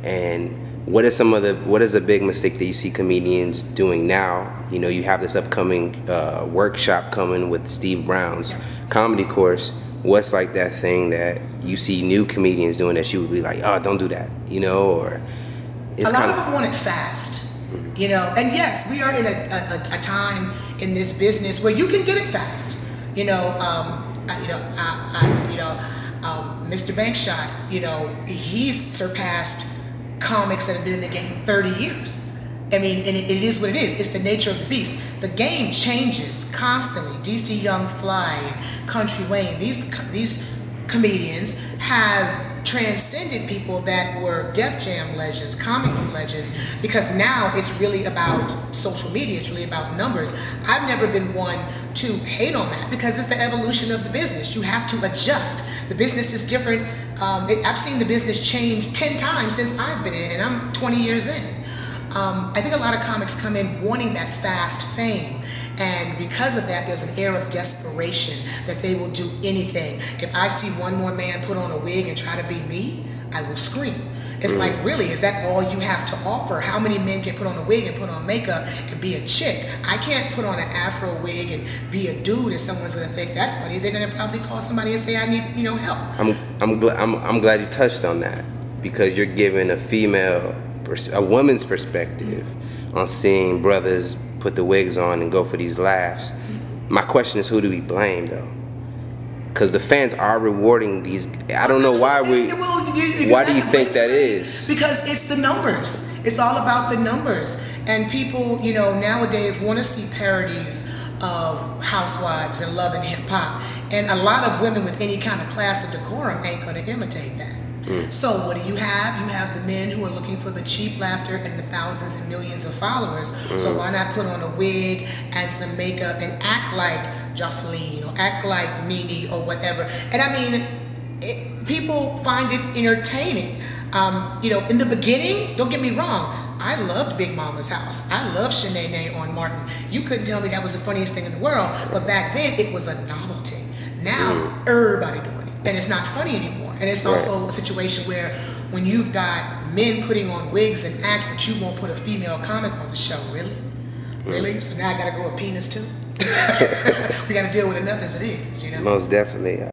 And what is a big mistake that you see comedians doing now? You know, you have this upcoming workshop coming with Steve Brown's comedy course. What's like that thing that you see new comedians doing that you would be like, oh, don't do that, you know? Or it's a lot of them want it fast, you know. And yes, we are in a time in this business where you can get it fast, you know. Mr. Bankshot, you know, he's surpassed comics that have been in the game 30 years. I mean, and it is what it is. It's the nature of the beast. The game changes constantly. DC Young Fly and Country Wayne, these comedians have transcended people that were Def Jam legends, comic book legends, because now it's really about social media, it's really about numbers. I've never been one to hate on that because it's the evolution of the business. You have to adjust. The business is different. I've seen the business change 10 times since I've been in, and I'm 20 years in. I think a lot of comics come in wanting that fast fame. And because of that, there's an air of desperation that they will do anything. If I see one more man put on a wig and try to be me, I will scream. It's like, really, is that all you have to offer? How many men can put on a wig and put on makeup and be a chick? I can't put on an afro wig and be a dude and someone's gonna think that's funny. They're gonna probably call somebody and say, I need, you know, help. I'm glad you touched on that, because you're giving a woman's perspective on seeing brothers put the wigs on and go for these laughs. My question is, who do we blame though? Because the fans are rewarding these. I don't know why why do you think that is? Because it's the numbers. It's all about the numbers. And people, you know, nowadays want to see parodies of Housewives and Love and Hip Hop. And a lot of women with any kind of class or decorum ain't going to imitate that. So what do? You have the men who are looking for the cheap laughter and the thousands and millions of followers. So why not put on a wig and some makeup and act like Jocelyn or act like Nene or whatever? And I mean, people find it entertaining. You know, in the beginning, don't get me wrong, I loved Big Mama's House. I loved Shanae on Martin. You couldn't tell me that was the funniest thing in the world, but back then it was a novelty. Now everybody doing it, and it's not funny anymore. And it's also a situation where when you've got men putting on wigs and acts, but you won't put a female comic on the show, really? Really? So now I gotta grow a penis too? We gotta deal with enough as it is, you know? Most definitely.